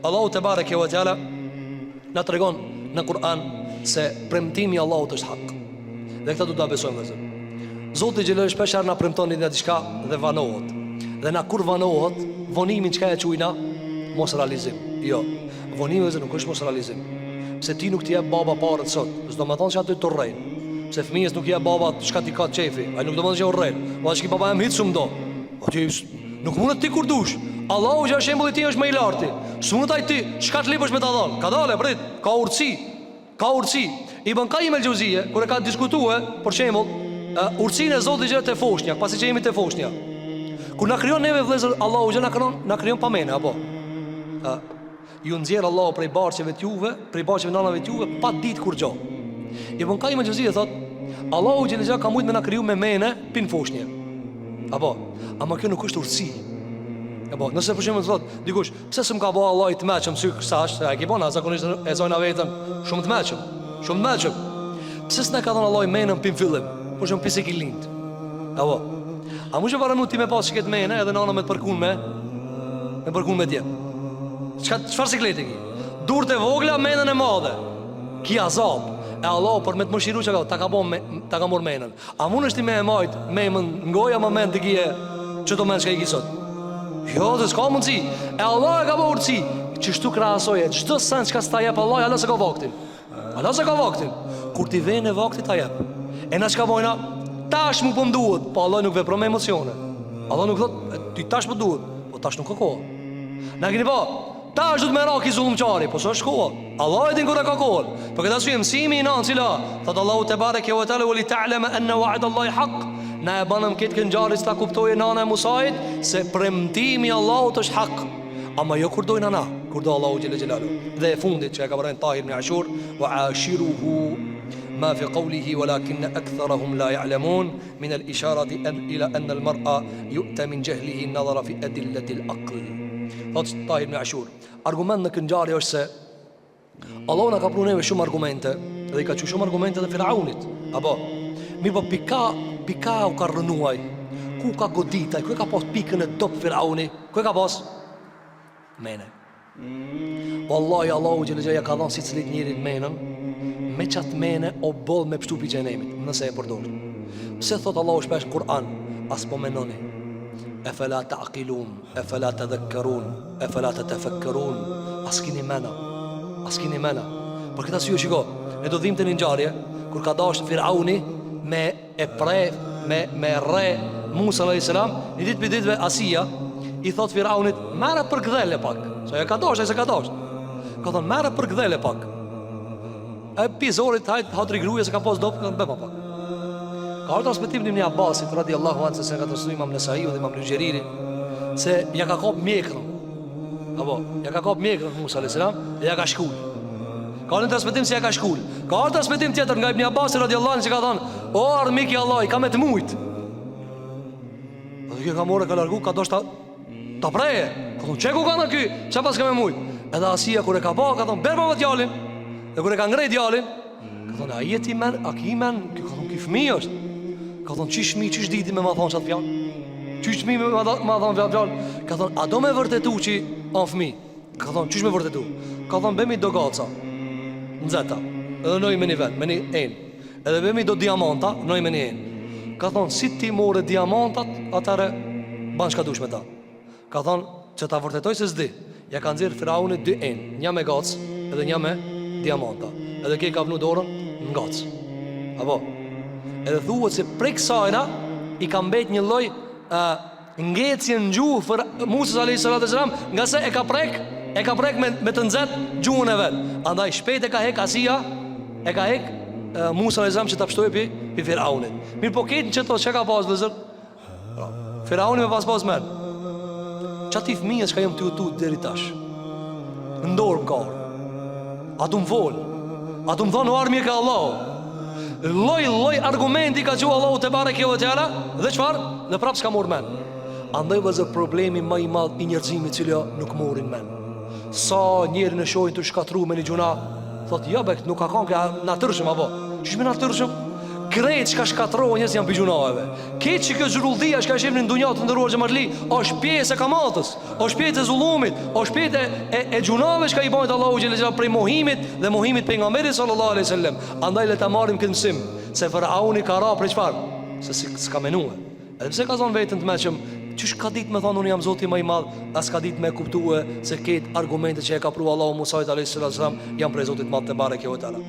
Allahu te bareke ve teala na tregon në Kur'an se premtimi i Allahut është hak. Dhe këtë do ta besojmë vëllezër. Zoti xhelal shpeshherë na premton në diçka dhe vanohet. Dhe na kur vanohet, vonimin çka e quajna mos realizim. Jo, vonimi vëllezër nuk është mos realizim. Pse ti nuk t'i jep baba parët sot, s'do më thonë që aty të urrejnë. Pse fëmijës nuk jep baba çka ti ka çefi, ai nuk do të thonë që urrejnë. Po çka baba jam hiç shumë do. Po ti nuk mundet ti kur dush. Allahu që shembulli i tij është më i lartë. S'mund ai ti çka të lipësh me ta dhon. Ka dalë prit, ka urtësi. Ka urtësi. Ibn Qayyim el-Jauziye kur e ka diskutuar, për shembull, urtësinë e Zotit që te foshnja, pasi që jemi te foshnja. Kur na krijon neve vëllezër, Allahu që na krijon pa mene, apo? Ju nxjerr Allahu prej barqeve të juve, prej barqeve nënave të juve, pa ditë kur gjë. Ibn Qayyim el-Jauziye thot, Allahu që ka mujt me na kriju me mene pin foshnje. Apo, ama kjo nuk është urtësi. Apo, nëse për shembull thot dikush, pse s'm ka bëu Allahu të mëshëm sy kësaj, ai ke bona zakonisht e zona vetëm shumë të mëshëm, shumë të mëshëm. Pse s'na ka dhënë Allahu menën pin fillim? Por shumë pse ke lind. Apo, a mund të varanu ti me pas çket menë edhe nëna me të përkun me djem. Çfarë sikleti ki? Durët e vogla, menën e madhe. Ki azab. E Allah për me të mëshiru që ka ta ka mor menën. A mund është ti me e majt memën ngoja më men të kje që të menë që ka i kisot? Jo, dhe s'ka mundësi. E Allah e ka bërë urtësi. Qështu krahasoje, çdo sen që ka s'ta jep Allah, Allah se ka vaktin. Allah se ka vaktin. Kur ti vjen e vaktit ta jep. E na çka vojna? Tash më po m'duhet. Po Allah nuk vepron me emocione. Allah nuk thot ti tash më duhet. Po tash nuk ka kohë. Na keni po? Tash do të më raki zullumçari, po s'është kohë. Allah e din kur ka kohën. Po këtë arsye mësimi i nën cila thot Allahu te bareke ve teala li ta'lama anna wa'da Allahi haq. Na e banëm këtë këngjaris ta kuptojë nana e Musait se premtimi i Allahut është hak. Ama jo kur dojnë ana, kur do Allahu xhelal xhelalu. Dhe e fundit që e ka bërë Tahir ibn Ashur, wa ashiruhu ma fi qawlihi walakin aktharuhum la ya'lamun min al-isharati ila anna al-mar'a yu'ta min jahlihi an-nadhara fi adillati al-aql. Thot Tahir ibn Ashur, argument në këngjarje është se Allahu na ka pru neve shumë argumente dhe i ka qu shumë argumente dhe Firaunit. Apo, mirë po pika u ka rënuaj. Ku ka goditaj, ku e ka pas pikën e top Firauni? Ku e ka pas? Mene. Wallahi Allahu xhelal ka dhënë sicilit njërit menën, me çat mene o boll me pështupi xhenemit, nëse e përdor. Pse thot Allahu shpesh në Kur'an, as po menoni. Afala ta'qilun, afala tadhakkarun, afala tatafakkarun. Askini mena. Për këtë arsye shiko, ne do dhimbte në ngjarje kur ka dashur Firauni me rre Musa alayhis salam, një ditë për ditëve Asia i thot Firaunit, "Merre për gdhele pak." Sa e ka dashur, se ka dashur. Ka thonë, "Merre për gdhele pak." E pizorit hatri gruaja se ka pas dop, kanë bë pak. Ka ardhur transmetim Ibn Abbasit radhiyallahu anhu se ka transmetuar Imam Nesai dhe Imam Al-Jeriri se ja ka kap mjekrën. Apo, ja ka kap mjekrën Musa alayhis salam dhe ja ka shkull. Ka ardhur transmetim se ja ka shkull. Ka ardhur transmetim tjetër nga Ibn Abbas radhiyallahu anhu që ka thënë, "O armik i Allahit, ka me të mujt." Dhe kjo ka morë, ka largu, ka doshta ta preje. Ka thonë, "Çeku ka në ky, çfarë pas ka me mujt?" Edhe Asia kur e ka pa, ka thonë, "Ber pa djalin." Dhe kur e ka ngrej djalin, ka thonë, "A jeti men, a ki men?" Ka thonë, "Ki fëmijë është." Ka thonë, "Çish fëmijë, çish diti me ma thonë çat fjalë? Çish fëmijë me ma thonë fjalë?" Ka thonë, "A do me vërtetu që on fëmijë?" Ka thonë, "Çish me vërtetu?" Ka thonë, "Bemi do gaca. Nxeta. Edhe noi me një vend, me një en. Edhe bemi do diamanta, noi me një en." Ka thonë, "Si ti more diamantat, atëre ban çka dush me ta." Ka thonë, "Që ta vërtetoj se s'di." Ja ka nxjerr Firauni dy en, një me gac edhe një me diamanta. Edhe ke ka vënë dorën në gac. Apo. Edhe thuhet se prej kësajna i ka mbet një lloj ngecje në gjuhë për Musa alayhis salam, nga se e ka prek me të nxet gjuhën e vet. Andaj shpejt e ka hek Asia, e ka hek Musa alayhis salam që ta pështojë pi Firaunit. Mirë po këtë që çka ka pas vëzër? Firauni me pas merr. Çati fëmijës që ka jam tu deri tash. Ndor më ka. A du më fol? A du më thonë o armje ka Allah? Loj argumenti ka që Allahu te bareke ve teala dhe çfarë? Dhe prapë s'ka morë men. Andaj vëzër problemi më i madh i njerëzimit që nuk morin men. Sa njerë në shojnë të shkatru me një gjuna, thot, "Ja bek, nuk ka kanë kja natërshëm, apo?" Qysh me natërshëm? krejt çka shkatrohen njerëz janë bijunave. Këtë që kjo zhurullia që ka shihni në dunjë të ndëruar xhamarli, është pjesë e kamatës, është pjesë e zullumit, është pjesë e gjunave që i bën Allahu xhelal xhelal prej mohimit dhe mohimit pejgamberit sallallahu alaihi wasallam. Andaj le ta marrim këtë mësim se Faraoni ka ra për çfarë? Se s'ka menuar. Edhe pse ka zonë vetën të mëshëm, çish ka ditë me thonë unë jam Zoti më i madh, as ka ditë me kuptue se këtë argumente që e ka pru Allahu Musa alayhis salam janë prej Zotit madh te bareke ve teala.